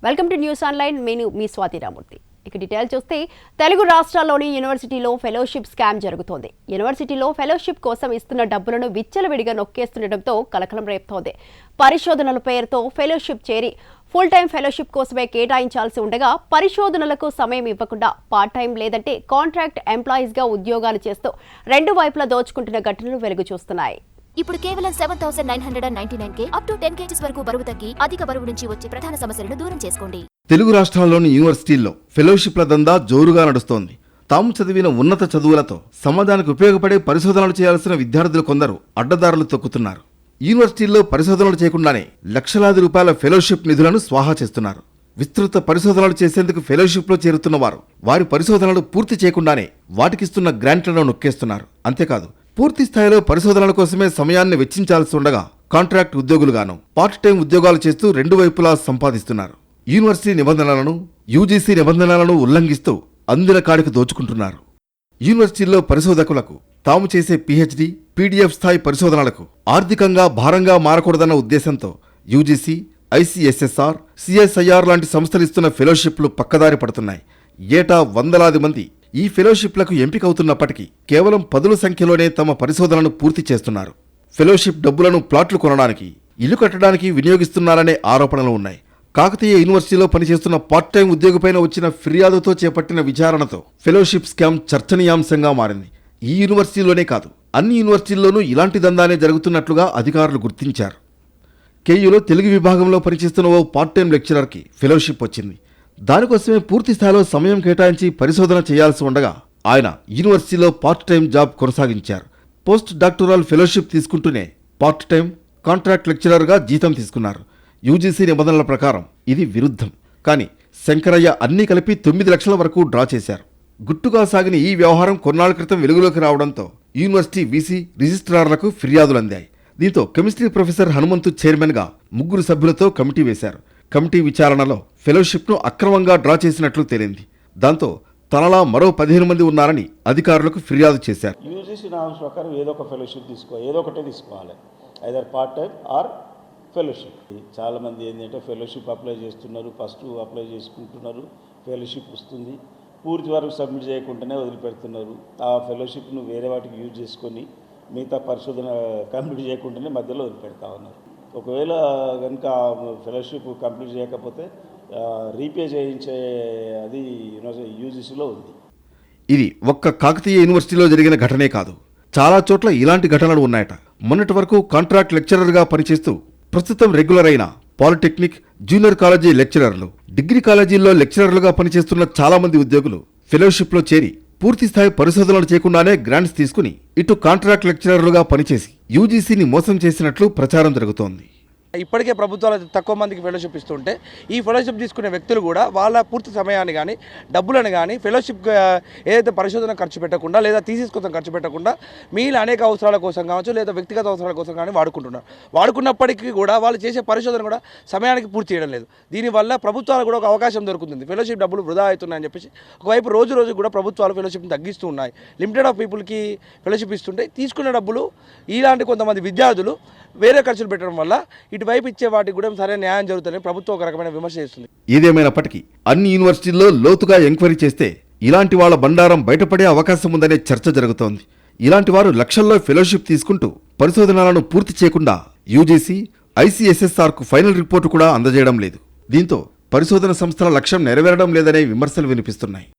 Welcome to news online. నేను మీ స్వాతి రామూర్తి. ఇక detail చూస్తే తెలుగు రాష్ట్రాల్లోని యూనివర్సిటీలో ఫెలోషిప్ స్కామ్ జరుగుతోంది. యూనివర్సిటీలో ఫెలోషిప్ కోసం ఇస్తున్న డబ్బులను విచ్చలవిడిగా నొక్కేస్తుండటంతో కలకలం రేపుతోంది. పరిశోధనల పేరుతో ఫెలోషిప్ చేరి ఫుల్ టైం ఫెలోషిప్ కోసమే కేటాయించాల్సి ఉండగా పరిశోధనలకు సమయం ఇవ్వకుండా పార్ట్ టైం లేదంటే కాంట్రాక్ట్ ఎంప్లాయీస్ గా ఉద్యోగాలు చేస్తూ రెండు వైపులా దోచుకుంటున్న ఘటనలు వెలుగు చూస్తున్నాయి. ఇప్పుడు కేవలం 7,999 అప్ టు 10 kgs వరకు బరువు తగ్గి అధిక బరువు నుంచి వచ్చే ప్రధాన సమస్యలను దూరం చేసుకోండి. తెలుగు రాష్ట్రాల్లోని యూనివర్సిటీల్లో ఫెలోషిప్ల దందా జోరుగా నడుస్తోంది. తాము చదివిన ఉన్నత చదువులతో సమాజానికి ఉపయోగపడే పరిశోధనలు చేయాల్సిన విద్యార్థులు కొందరు అడ్డదారులు తొక్కుతున్నారు. యూనివర్సిటీల్లో పరిశోధనలు చేయకుండానే లక్షలాది రూపాయల ఫెలోషిప్ నిధులను స్వాహా చేస్తున్నారు. విస్తృత పరిశోధనలు చేసేందుకు ఫెలోషిప్లో చేరుతున్న వారు వారి పరిశోధనలు పూర్తి చేయకుండానే వాటికిస్తున్న గ్రాంట్లను నొక్కేస్తున్నారు. అంతేకాదు, పూర్తి స్థాయిలో పరిశోధనల కోసమే సమయాన్ని వెచ్చించాల్సి ఉండగా కాంట్రాక్ట్ ఉద్యోగులుగాను పార్ట్ టైం ఉద్యోగాలు చేస్తూ రెండు వైపులా సంపాదిస్తున్నారు. యూనివర్సిటీ నిబంధనలను, యూజీసీ నిబంధనలను ఉల్లంఘిస్తూ అందిన కాడికి దోచుకుంటున్నారు. యూనివర్సిటీల్లో పరిశోధకులకు తాము చేసే పీహెచ్డీ, పీడీఎఫ్ స్థాయి పరిశోధనలకు ఆర్థికంగా భారంగా మారకూడదన్న ఉద్దేశంతో యూజీసీ, ఐసీఎస్ఎస్ఆర్, సిఎస్ఐఆర్ లాంటి సంస్థలిస్తున్న ఫెలోషిప్లు పక్కదారి పడుతున్నాయి. ఏటా వందలాది మంది ఈ ఫెలోషిప్లకు ఎంపికవుతున్నప్పటికీ కేవలం 10ల సంఖ్యలోనే తమ పరిశోధనను పూర్తి చేస్తున్నారు. ఫెలోషిప్ డబ్బులను ప్లాట్లు కొనడానికి, ఇల్లు కట్టడానికి వినియోగిస్తున్నారనే ఆరోపణలు ఉన్నాయి. కాకతీయ యూనివర్సిటీలో పనిచేస్తున్న పార్ట్ టైం ఉద్యోగిపైన వచ్చిన ఫిర్యాదుతో చేపట్టిన విచారణతో ఫెలోషిప్ స్కామ్ చర్చనీయాంశంగా మారింది. ఈ యూనివర్సిటీలోనే కాదు, అన్ని యూనివర్సిటీల్లోనూ ఇలాంటి దందానే జరుగుతున్నట్లుగా అధికారులు గుర్తించారు. కేయూలో తెలుగు విభాగంలో పనిచేస్తున్న ఓ పార్ట్ టైం లెక్చరర్కి ఫెలోషిప్ వచ్చింది. దానికోసమే పూర్తి స్థాయిలో సమయం కేటాయించి పరిశోధన చేయాల్సి ఉండగా ఆయన యూనివర్సిటీలో పార్ట్ టైం జాబ్ కొనసాగించారు. పోస్ట్ డాక్టరల్ ఫెలోషిప్ తీసుకుంటూనే పార్ట్ టైం కాంట్రాక్ట్ లెక్చరర్గా జీతం తీసుకున్నారు. యూజీసీ నిబంధనల ప్రకారం ఇది విరుద్ధం. కానీ శంకరయ్య అన్నీ కలిపి 9 లక్షల వరకు డ్రా చేశారు. గుట్టుగా సాగిన ఈ వ్యవహారం కొన్నాళ్ల క్రితం వెలుగులోకి రావడంతో యూనివర్సిటీ వీసీ, రిజిస్ట్రార్లకు ఫిర్యాదులు అందాయి. దీంతో కెమిస్ట్రీ ప్రొఫెసర్ హనుమంతు చైర్మన్గా 3 సభ్యులతో కమిటీ వేశారు. కమిటీ విచారణలో ఫెలోషిప్ను అక్రమంగా డ్రా చేసినట్లు తేలింది. దాంతో తనలా మరో 15 మంది ఉన్నారని అధికారులకు ఫిర్యాదు చేశారు. యూజీసీ నామ్స్ ప్రకారం ఏదో ఒక ఫెలోషిప్ ఏదో ఒకటే తీసుకోవాలి, either part time or fellowship. చాలామంది ఏంటంటే ఫెలోషిప్ అప్లై చేస్తున్నారు, ఫస్ట్ అప్లై చేసుకుంటున్నారు, ఫెలోషిప్ వస్తుంది, పూర్తి వరకు సబ్మిట్ చేయకుండానే వదిలిపెడుతున్నారు. ఆ ఫెలోషిప్ను వేరే వాటికి యూజ్ చేసుకొని మిగతా పరిశోధన కంప్లీట్ చేయకుండానే మధ్యలో వదిలిపెడతా ఉన్నారు. ఒకవేళ కనుక ఫెలోషిప్ కంప్లీట్ చేయకపోతే రీపే చేయించే అది యూజీసీలో ఉంది. ఇది ఒక్క కాకతీయ యూనివర్సిటీలో జరిగిన ఘటనే కాదు, చాలా చోట్ల ఇలాంటి ఘటనలు ఉన్నాయట. మొన్నటి వరకు కాంట్రాక్ట్ లెక్చరర్గా పనిచేస్తూ ప్రస్తుతం రెగ్యులర్ అయిన పాలిటెక్నిక్, జూనియర్ కాలేజీ లెక్చరర్లు, డిగ్రీ కాలేజీల్లో లెక్చరర్లుగా పనిచేస్తున్న చాలా మంది ఉద్యోగులు ఫెలోషిప్లో చేరి పూర్తి స్థాయి పరిశోధనలు చేయకుండానే గ్రాంట్స్ తీసుకుని ఇటు కాంట్రాక్ట్ లెక్చరర్లుగా పనిచేసి యూజీసీని మోసం చేసినట్లు ప్రచారం జరుగుతోంది. ఇప్పటికే ప్రభుత్వాలు తక్కువ మందికి ఫెలోషిప్ ఇస్తుంటే ఈ ఫెలోషిప్ తీసుకునే వ్యక్తులు కూడా వాళ్ళ పూర్తి సమయాన్ని కానీ డబ్బులను కానీ ఫెలోషిప్ ఏదైతే పరిశోధన ఖర్చు పెట్టకుండా లేదా థీసిస్ కోసం ఖర్చు పెట్టకుండా మిగిలిన అనేక అవసరాల కోసం కావచ్చు లేదా వ్యక్తిగత అవసరాల కోసం కానీ వాడుకుంటున్నారు. వాడుకున్నప్పటికీ కూడా వాళ్ళు చేసే పరిశోధన కూడా సమయానికి పూర్తి చేయడం లేదు. దీనివల్ల ప్రభుత్వాలకు కూడా ఒక అవకాశం దొరుకుతుంది. ఫెలోషిప్ డబ్బులు వృధా అవుతున్నాయని చెప్పేసి ఒకవైపు రోజు రోజు కూడా ప్రభుత్వాలు ఫెలోషిప్ని తగ్గిస్తూ ఉన్నాయి. లిమిటెడ్ ఆఫ్ పీపుల్కి ఫెలోషిప్ ఇస్తుంటే తీసుకున్న డబ్బులు ఇలాంటి కొంతమంది విద్యార్థులు వేరే ఖర్చులు పెట్టడం వల్ల ఇటువైపు ఇచ్చే వాటికి కూడా సరైన న్యాయం జరుగుతుందని ప్రభుత్వం ఒక రకమైన విమర్శ చేస్తుంది. ఏదేమైనప్పటికీ అన్ని యూనివర్సిటీల్లో లోతుగా ఎంక్వైరీ చేస్తే ఇలాంటి వాళ్ళ బండారం బయటపడే అవకాశం ఉందనే చర్చ జరుగుతోంది. ఇలాంటి వారు లక్షల్లో ఫెలోషిప్ తీసుకుంటూ పరిశోధనలను పూర్తి చేయకుండా యూజీసీ, ఐసీఎస్ఎస్ఆర్కు ఫైనల్ రిపోర్టు కూడా అందజేయడం లేదు. దీంతో పరిశోధన సంస్థల లక్ష్యం నెరవేరడం లేదనే విమర్శలు వినిపిస్తున్నాయి.